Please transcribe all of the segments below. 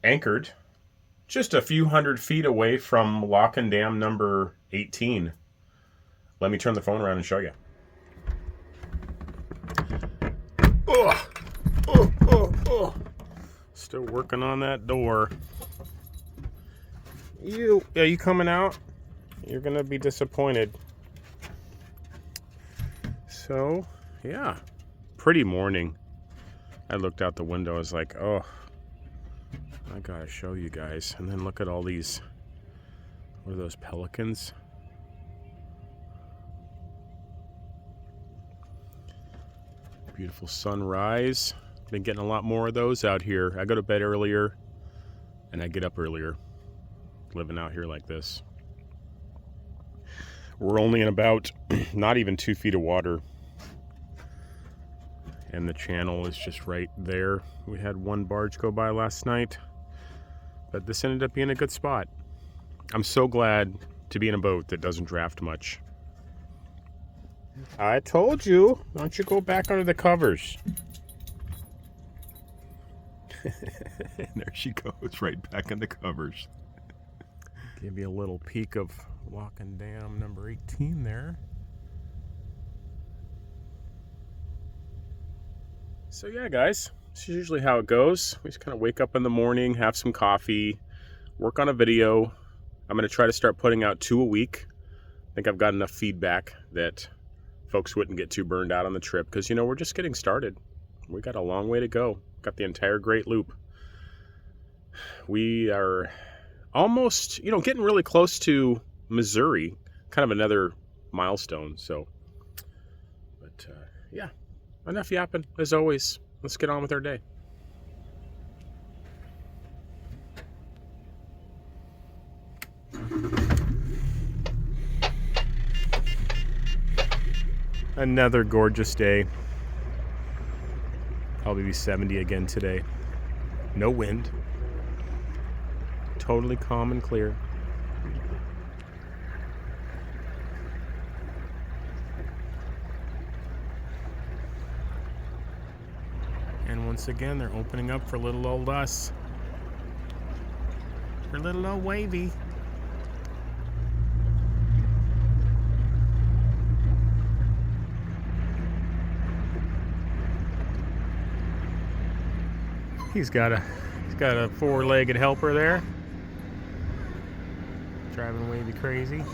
anchored just a few hundred feet away from lock and dam number 18. Let me turn the phone around and show you. Oh. Still working on that door. You coming out? You're gonna be disappointed. So, yeah, pretty morning. I looked out the window, I was like, oh, I gotta show you guys. And then look at all these, what are those, pelicans? Beautiful sunrise. Been getting a lot more of those out here. I go to bed earlier and I get up earlier, living out here like this. We're only in about not even 2 feet of water. And the channel is just right there. We had one barge go by last night, but this ended up being a good spot. I'm so glad to be in a boat that doesn't draft much. I told you, why don't you go back under the covers? And there she goes, right back in the covers. Give you a little peek of Walking Dam number 18 there. So yeah, guys, this is usually how it goes. We just kind of wake up in the morning, have some coffee, work on a video. I'm going to try to start putting out 2 a week. I think I've got enough feedback that folks wouldn't get too burned out on the trip because, you know, we're just getting started. We got a long way to go. Got the entire Great Loop. We are almost, you know, getting really close to Missouri. Kind of another milestone. So, but yeah, enough yapping. As always, let's get on with our day. Another gorgeous day. Probably be 70 again today. No wind. Totally calm and clear. And once again, they're opening up for little old us. For little old Wavey. He's got a four-legged helper there, driving Wavey crazy.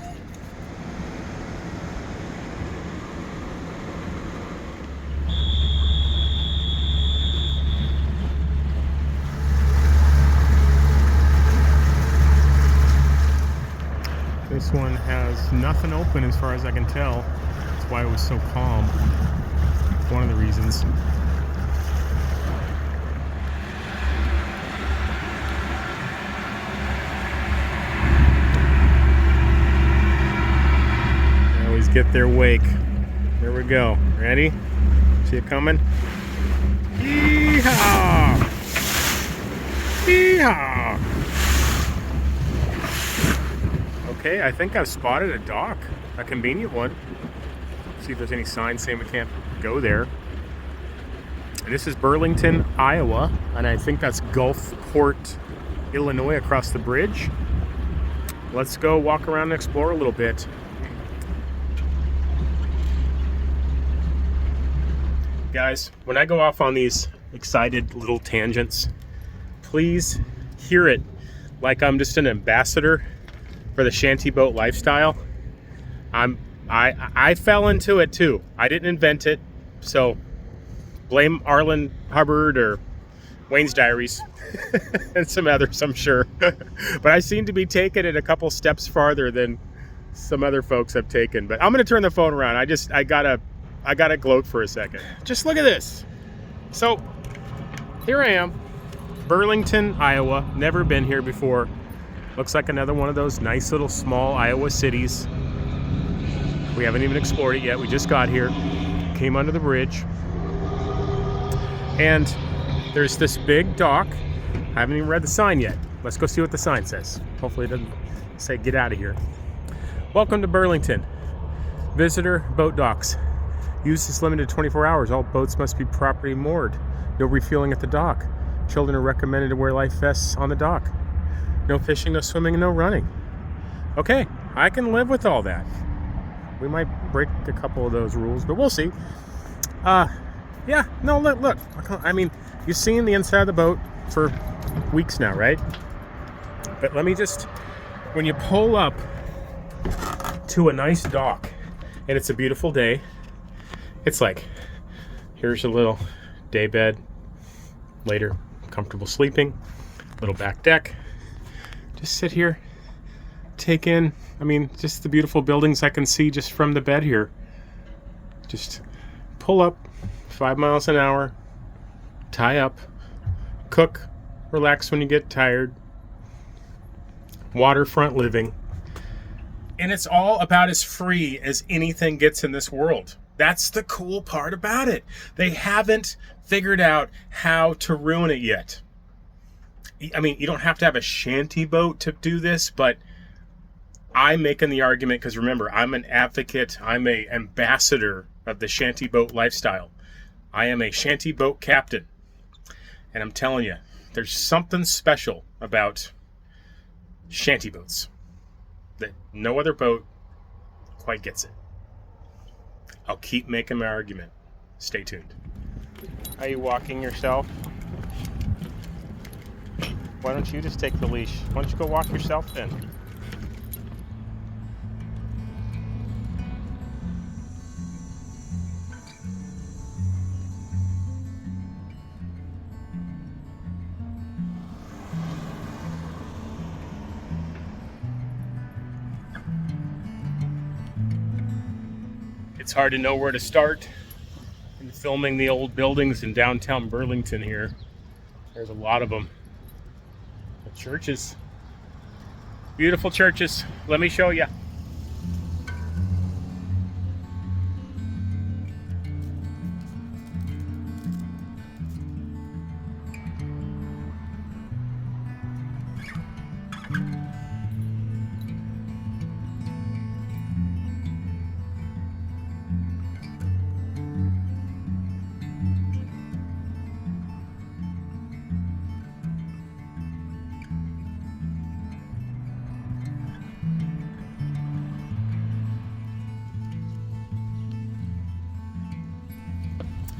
This one has nothing open as far as I can tell. That's why it was so calm. One of the reasons. Get their wake. There we go. Ready? See it coming? Yeehaw! Yeehaw! Okay, I think I've spotted a dock. A convenient one. See if there's any signs saying we can't go there. And this is Burlington, Iowa. And I think that's Gulfport, Illinois across the bridge. Let's go walk around and explore a little bit. Guys, when I go off on these excited little tangents, please hear it like I'm just an ambassador for the shanty boat lifestyle. I fell into it too. I didn't invent it, so blame Arlen Hubbard or Wayne's Diaries and some others, I'm sure. But I seem to be taking it a couple steps farther than some other folks have taken. But I'm gonna turn the phone around. I gotta gloat for a second. Just look at this. So here I am, Burlington, Iowa. Never been here before. Looks like another one of those nice little small Iowa cities. We haven't even explored it yet. We just got here, came under the bridge, and there's this big dock. I haven't even read the sign yet. Let's go see what the sign says. Hopefully it doesn't say get out of here. Welcome to Burlington. Visitor boat docks. Use is limited to 24 hours. All boats must be properly moored. No refueling at the dock. Children are recommended to wear life vests on the dock. No fishing, no swimming, and no running. Okay, I can live with all that. We might break a couple of those rules, but we'll see. Yeah, no, look. I mean, you've seen the inside of the boat for weeks now, right? But let me just, when you pull up to a nice dock, and it's a beautiful day, it's like, here's a little day bed, later comfortable sleeping, little back deck. Just sit here, take in, I mean, just the beautiful buildings I can see just from the bed here. Just pull up 5 miles an hour, tie up, cook, relax when you get tired, waterfront living. And it's all about as free as anything gets in this world. That's the cool part about it. They haven't figured out how to ruin it yet. I mean, you don't have to have a shanty boat to do this, but I'm making the argument because remember, I'm an advocate, I'm an ambassador of the shanty boat lifestyle. I am a shanty boat captain. And I'm telling you, there's something special about shanty boats that no other boat quite gets it. I'll keep making my argument. Stay tuned. Are you walking yourself? Why don't you just take the leash? Why don't you go walk yourself then? It's hard to know where to start in filming the old buildings in downtown Burlington here. There's a lot of them. The churches. Beautiful churches. Let me show you.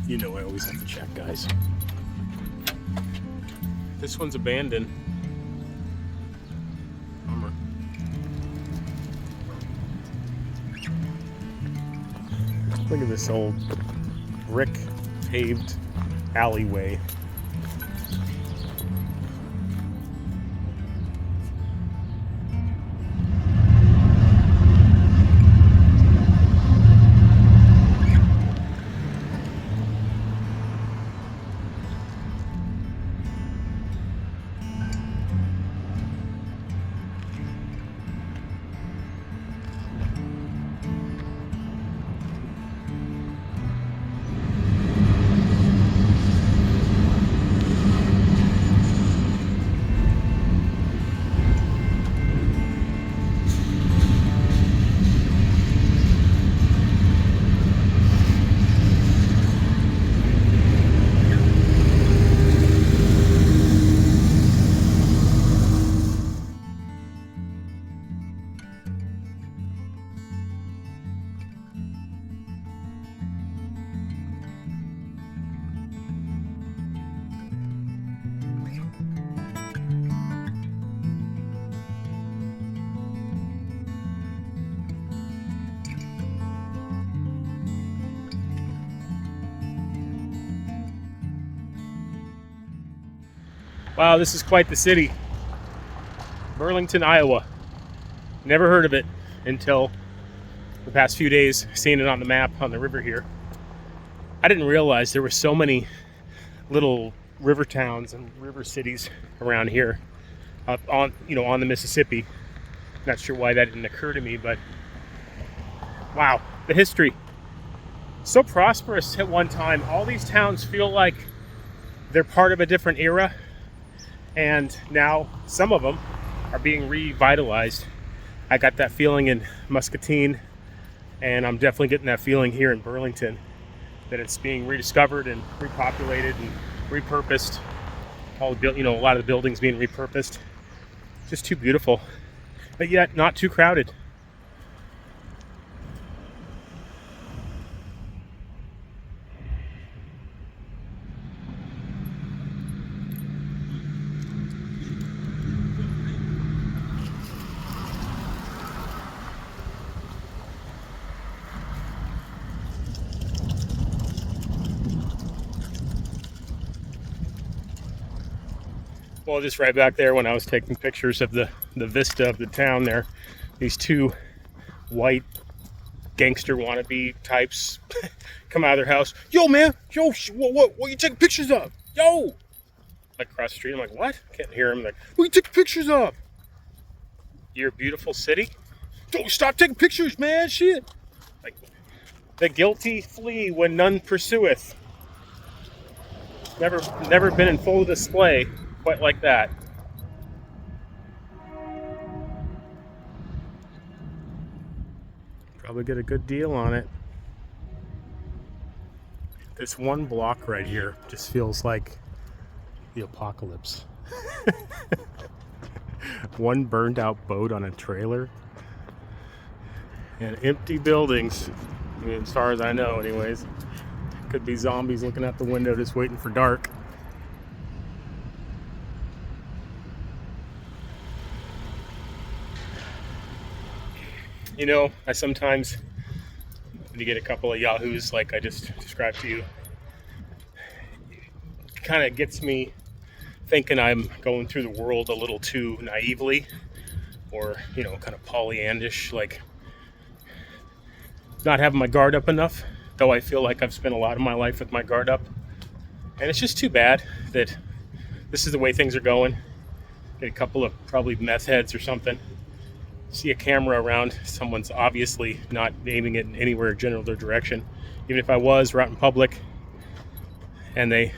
You know I always have to check, guys. This one's abandoned. Bummer. Look at this old brick paved alleyway. Wow, this is quite the city. Burlington, Iowa. Never heard of it until the past few days, seeing it on the map on the river here. I didn't realize there were so many little river towns and river cities around here, up on the Mississippi. Not sure why that didn't occur to me, but wow, the history. So prosperous at one time. All these towns feel like they're part of a different era. And now some of them are being revitalized. I got that feeling in Muscatine, and I'm definitely getting that feeling here in Burlington, that it's being rediscovered and repopulated and repurposed. All the, a lot of the buildings being repurposed. Just too beautiful, but yet not too crowded. Well, just right back there when I was taking pictures of the vista of the town there, these two white gangster wannabe types come out of their house. Yo, man, yo, what you taking pictures of? Yo! Like across the street, I'm like, what? Can't hear him. Like, what you taking pictures of? Your beautiful city? Don't stop taking pictures, man, shit. Like, the guilty flee when none pursueth. Never been in full display quite like that. Probably get a good deal on it. This one block right here just feels like the apocalypse. One burned out boat on a trailer and empty buildings. I mean, as far as I know anyways. Could be zombies looking out the window just waiting for dark. I sometimes, when you get a couple of yahoos like I just described to you, it kind of gets me thinking I'm going through the world a little too naively, or, kind of Pollyannish, like not having my guard up enough, though I feel like I've spent a lot of my life with my guard up. And it's just too bad that this is the way things are going. Get a couple of probably meth heads or something. See a camera around, someone's obviously not aiming it in anywhere general their direction. Even if I was, we're out in public and they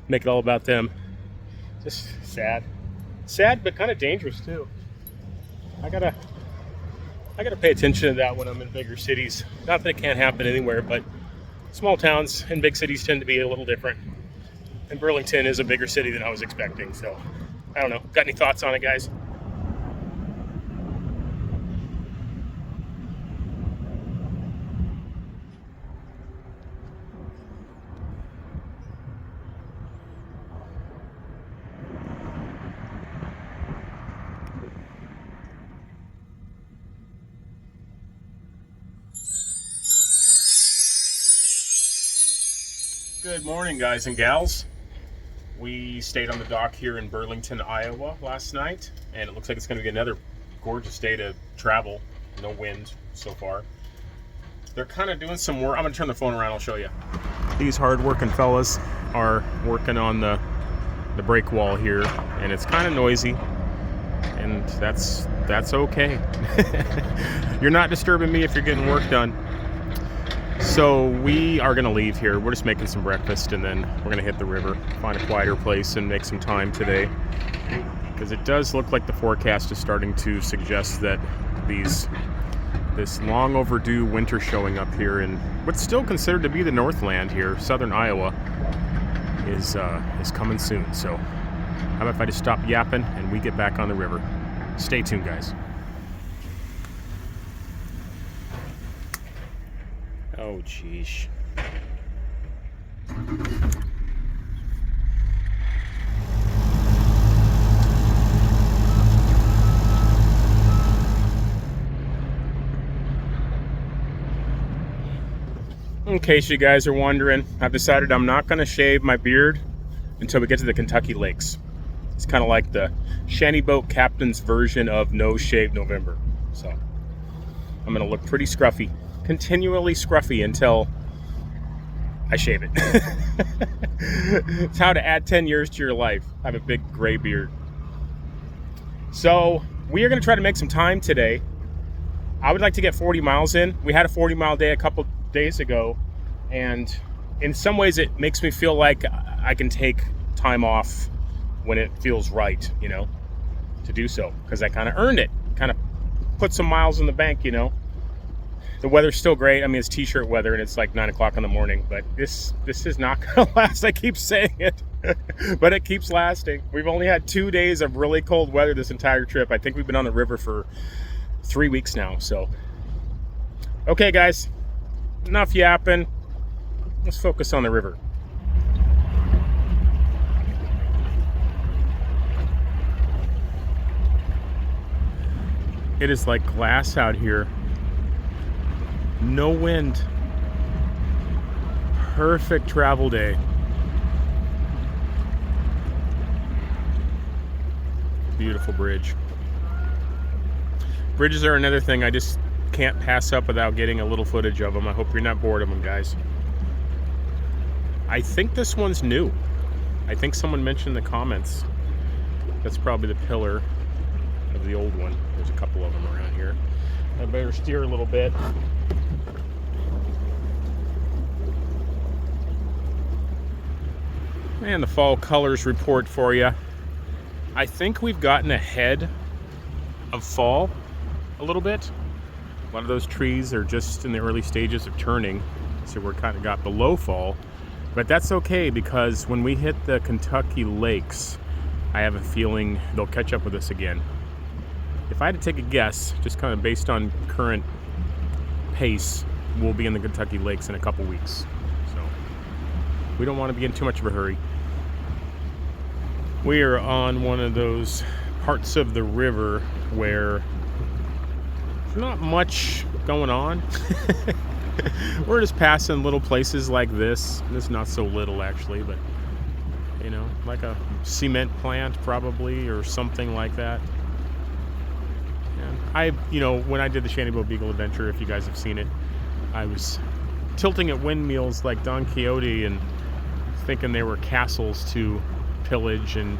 make it all about them. Just sad, but kind of dangerous too. I gotta pay attention to that when I'm in bigger cities. Not that it can't happen anywhere, but small towns and big cities tend to be a little different. And Burlington is a bigger city than I was expecting, so I don't know. Got any thoughts on it, guys? Good morning, guys and gals. We stayed on the dock here in Burlington, Iowa last night, and it looks like it's going to be another gorgeous day to travel. No wind so far. They're kind of doing some work. I'm going to turn the phone around, I'll show you. These hard-working fellas are working on the break wall here, and it's kind of noisy, and that's okay. You're not disturbing me if you're getting work done. So we are going to leave here. We're just making some breakfast, and then we're going to hit the river, find a quieter place, and make some time today. Because it does look like the forecast is starting to suggest that this long overdue winter showing up here in what's still considered to be the Northland here, southern Iowa, is coming soon. So how about if I just stop yapping and we get back on the river? Stay tuned, guys. Oh, geez. In case you guys are wondering, I've decided I'm not going to shave my beard until we get to the Kentucky lakes. It's kind of like the Shantyboat captain's version of No Shave November. So I'm going to look pretty scruffy. Continually scruffy until I shave it. It's how to add 10 years to your life. Have a big gray beard. So we are going to try to make some time today. I would like to get 40 miles in. We had a 40-mile day a couple days ago, and in some ways it makes me feel like I can take time off when it feels right, to do so, because I kind of earned it. Kind of put some miles in the bank, The weather's still great. I mean, it's t-shirt weather and it's like 9 o'clock in the morning, but this is not gonna last. I keep saying it, but it keeps lasting. We've only had 2 days of really cold weather this entire trip. I think we've been on the river for 3 weeks now. So, okay, guys, enough yapping. Let's focus on the river. It is like glass out here. No wind. Perfect travel day. Beautiful bridge. Bridges are another thing I just can't pass up without getting a little footage of them. I hope you're not bored of them, guys. I think this one's new. I think someone mentioned in the comments. That's probably the pillar of the old one. There's a couple of them around here. I better steer a little bit. And the fall colors report for you. I think we've gotten ahead of fall a little bit. A lot of those trees are just in the early stages of turning, so we're kind of got below fall. But that's okay, because when we hit the Kentucky lakes, I have a feeling they'll catch up with us again. If I had to take a guess, just kind of based on current pace, we'll be in the Kentucky lakes in a couple weeks. So we don't want to be in too much of a hurry. We are on one of those parts of the river where there's not much going on. We're just passing little places like this. This is not so little, actually, but you know, like a cement plant probably, or something like that. And when I did the Shantyboat Beagle adventure, if you guys have seen it, I was tilting at windmills like Don Quixote and thinking they were castles to pillage, and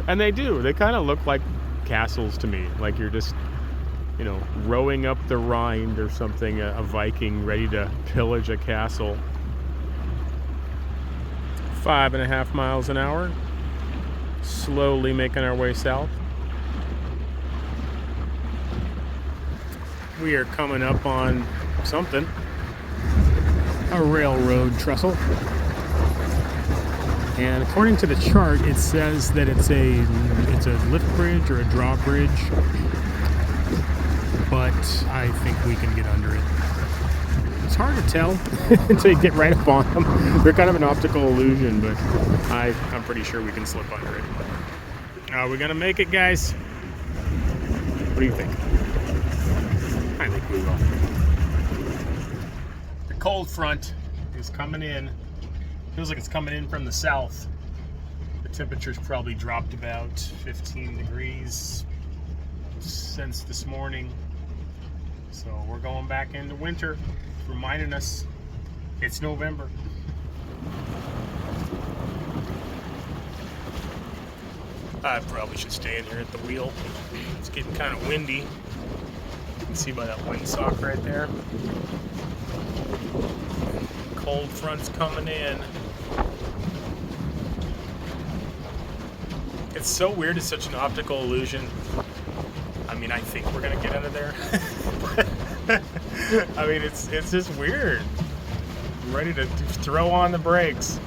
and they do. They kind of look like castles to me, like you're just, rowing up the Rhine or something, a Viking ready to pillage a castle. 5.5 miles an hour, slowly making our way south. We are coming up on something, a railroad trestle. And according to the chart, it says that it's a lift bridge or a drawbridge, but I think we can get under it. It's hard to tell until you get right up on them. They're kind of an optical illusion, but I'm pretty sure we can slip under it. Are we gonna make it, guys? What do you think? I think we will. The cold front is coming in. Feels like it's coming in from the south. The temperature's probably dropped about 15 degrees since this morning. So we're going back into winter, reminding us it's November. I probably should stay in here at the wheel. It's getting kind of windy. You can see by that windsock right there. Cold front's coming in. It's so weird. It's such an optical illusion. I mean, I think we're gonna get under there. I mean, it's just weird. I'm ready to throw on the brakes.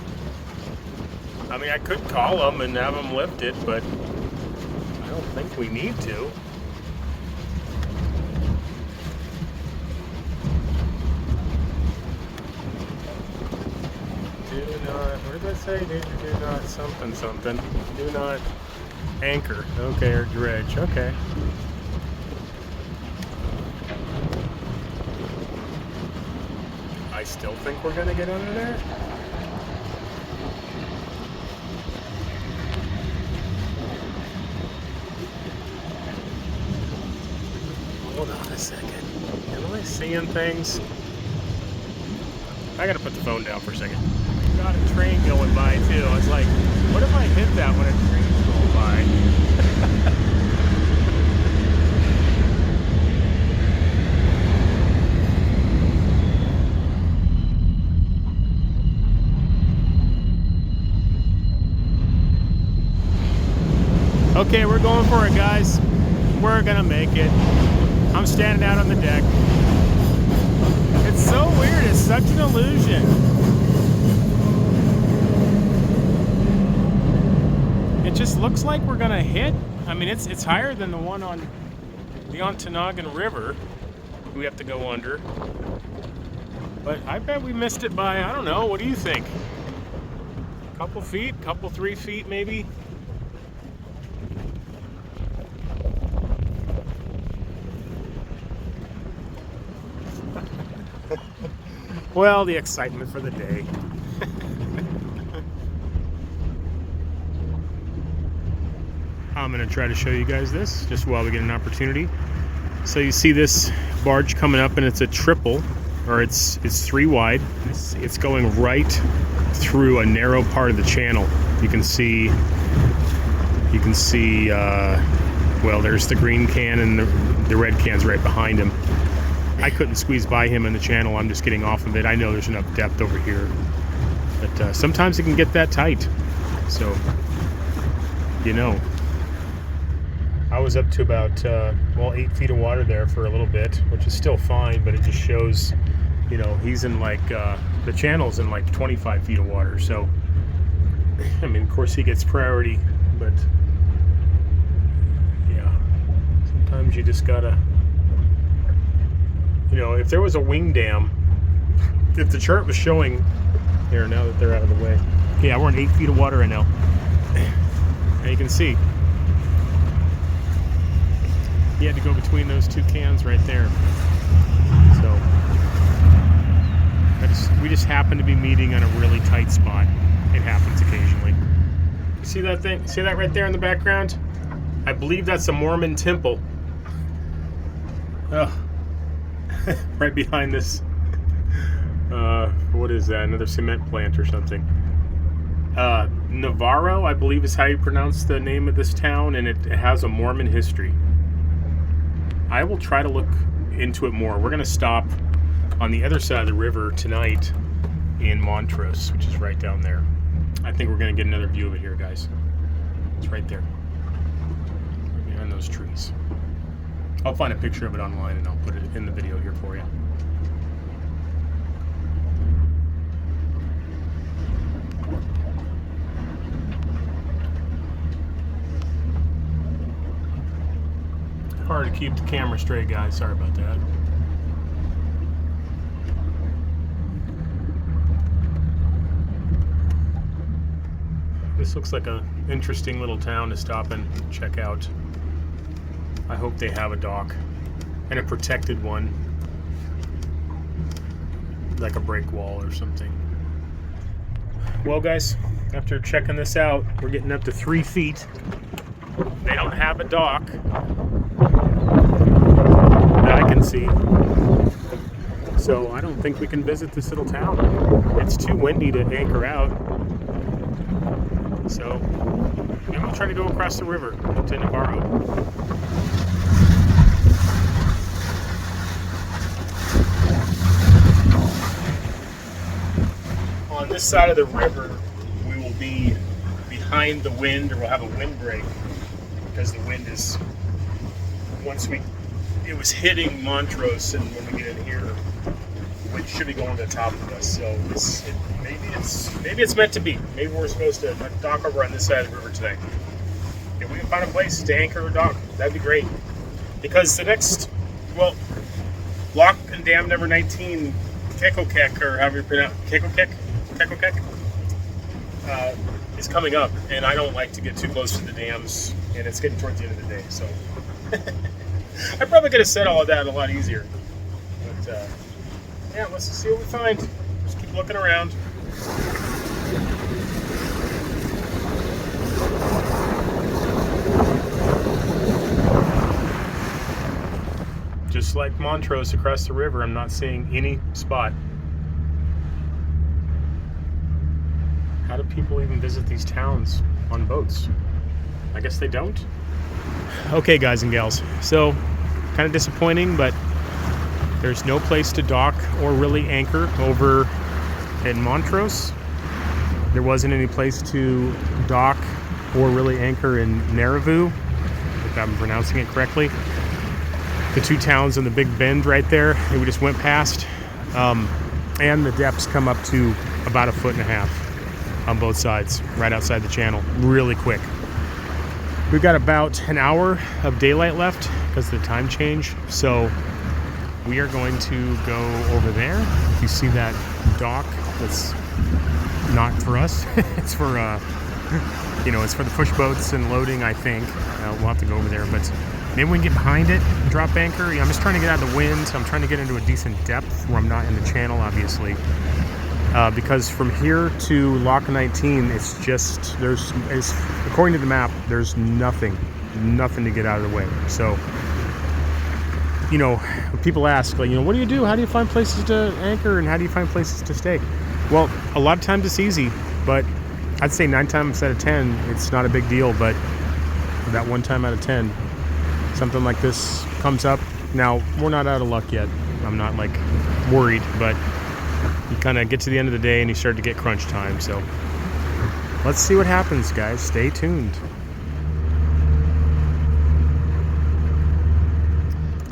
I mean, I could call them and have them lift it, but I don't think we need to. What did I say? Do not something. Do not anchor. Okay, or dredge. Okay. I still think we're gonna get under there. Hold on a second. Am I seeing things? I gotta put the phone down for a second. Got a train going by too. I was like, what if I hit that when a train's going by? Okay, we're going for it, guys. We're gonna make it. I'm standing out on the deck. It's so weird. It's such an illusion. It just looks like we're gonna hit. I mean, it's higher than the one on the Ontonagon River we have to go under. But I bet we missed it by, I don't know, what do you think? A couple feet, 3 feet maybe? Well, the excitement for the day. I'm gonna try to show you guys this just while we get an opportunity. So you see this barge coming up, and it's a triple, or it's 3 wide. It's going right through a narrow part of the channel. You can see. Well, there's the green can, and the red can's right behind him. I couldn't squeeze by him in the channel. I'm just getting off of it. I know there's enough depth over here, but sometimes it can get that tight. So, you know. I was up to about, 8 feet of water there for a little bit, which is still fine, but it just shows, you know, he's in like, the channel's in like 25 feet of water. So, I mean, of course he gets priority, but yeah, sometimes you just gotta, you know, if there was a wing dam, if the chart was showing, here, now that they're out of the way. Yeah, we're in 8 feet of water right now. And you can see, he had to go between those 2 cans right there. So we just happen to be meeting on a really tight spot. It happens occasionally. You see that thing? See that right there in the background? I believe that's a Mormon temple. Oh, right behind this. What is that? Another cement plant or something. Navarro, I believe, is how you pronounce the name of this town, and it has a Mormon history. I will try to look into it more. We're going to stop on the other side of the river tonight in Montrose, which is right down there. I think we're going to get another view of it here, guys. It's right there, right behind those trees. I'll find a picture of it online and I'll put it in the video here for you. Hard to keep the camera straight, guys. Sorry about that. This looks like an interesting little town to stop and check out. I hope they have a dock and a protected one, like a break wall or something. Well, guys, after checking this out, we're getting up to 3 feet. They don't have a dock that I can see, so I don't think we can visit this little town. It's too windy to anchor out, so I'm gonna try to go across the river to Navarro. On this side of the river, we will be behind the wind, or we'll have a windbreak, because the wind is, it was hitting Montrose, and when we get in here, the wind should be going to the top of us. So maybe it's meant to be. Maybe we're supposed to dock over on this side of the river today. If we can find a place to anchor or dock, that'd be great. Because the next, well, lock and dam number 19, Kekokek, or however you pronounce Kekokek, is coming up, and I don't like to get too close to the dams, and it's getting towards the end of the day, so I probably could have said all of that a lot easier. But yeah, let's just see what we find. Just keep looking around. Just like Montrose across the river, I'm not seeing any spot. How do people even visit these towns on boats? I guess they don't. Okay, guys and gals, so kind of disappointing, but there's no place to dock or really anchor over in Montrose. There wasn't any place to dock or really anchor in Naravoo, if I'm pronouncing it correctly. the two towns in the big bend right there that we just went past. And the depths come up to about 1.5 feet on both sides, right outside the channel, really quick. We've got about an hour of daylight left because of the time change. So we are going to go over there. You see that dock? That's not for us. It's for, it's for the push boats and loading, I think. We'll have to go over there, but maybe we can get behind it and drop anchor. I'm just trying to get out of the wind. I'm trying to get into a decent depth where I'm not in the channel, obviously. Because from here to Lock 19, it's just, according to the map, there's nothing to get out of the way. So, people ask, like, what do you do? How do you find places to anchor and how do you find places to stay? Well, a lot of times it's easy, but I'd say 9 times out of 10, it's not a big deal. But that 1 time out of 10, something like this comes up. Now, we're not out of luck yet. I'm not like worried, but you kind of get to the end of the day and you start to get crunch time. So let's see what happens, guys. Stay tuned.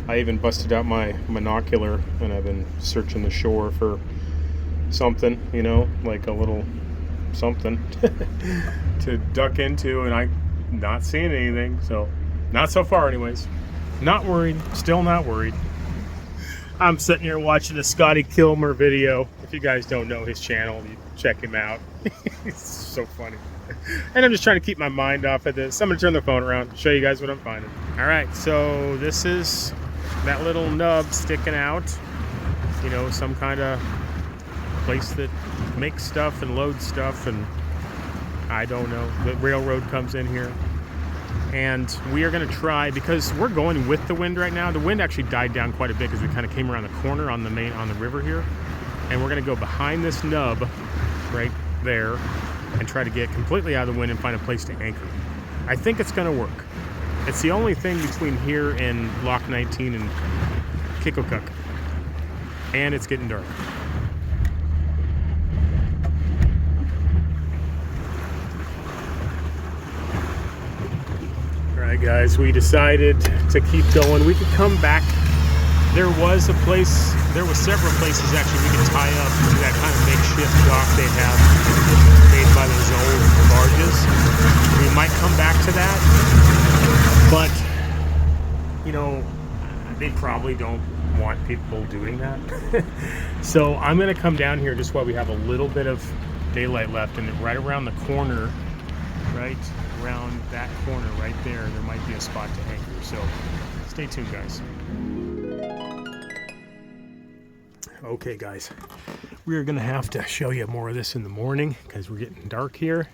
I even busted out my binocular and I've been searching the shore for something, like a little something to duck into, and I'm not seeing anything. So not so far anyways. Not worried. Still not worried. I'm sitting here watching a Scotty Kilmer video. If you guys don't know his channel, you check him out. It's so funny. And I'm just trying to keep my mind off of this. I'm going to turn the phone around, show you guys what I'm finding. All right, so this is that little nub sticking out. Some kind of place that makes stuff and loads stuff, and I don't know. The railroad comes in here. And we are going to try, because we're going with the wind right now. The wind actually died down quite a bit because we kind of came around the corner on the river here. And we're going to go behind this nub right there and try to get completely out of the wind and find a place to anchor. I think it's going to work. It's the only thing between here and Lock 19 and Kikokuk. And it's getting dark. Alright guys, we decided to keep going. We could come back. There was several places actually we could tie up to that kind of makeshift dock they have made by those old barges. We might come back to that, but they probably don't want people doing that. So I'm going to come down here just while we have a little bit of daylight left, and right around the corner, right around that corner right there might be a spot to anchor. So stay tuned, guys. Okay guys, we're gonna have to show you more of this in the morning because we're getting dark here.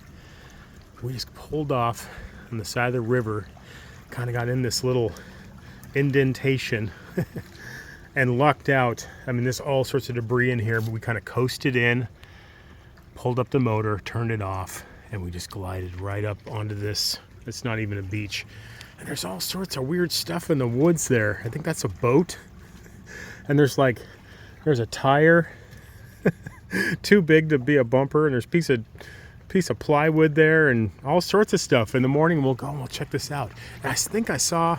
We just pulled off on the side of the river, kind of got in this little indentation and lucked out. I mean, there's all sorts of debris in here, but we kind of coasted in, pulled up the motor, turned it off, and we just glided right up onto this. It's not even a beach. And there's all sorts of weird stuff in the woods there. I think that's a boat. And there's a tire too big to be a bumper, and there's a piece of plywood there and all sorts of stuff. In the morning we'll go and we'll check this out. And I think I saw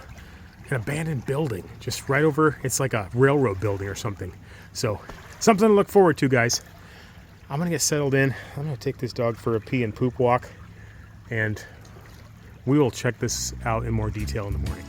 an abandoned building just right over. It's like a railroad building or something. So something to look forward to, guys. I'm gonna get settled in. I'm gonna take this dog for a pee and poop walk, and we will check this out in more detail in the morning.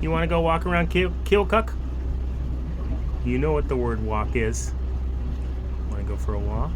You want to go walk around Keokuk? You know what the word walk is. Want to go for a walk?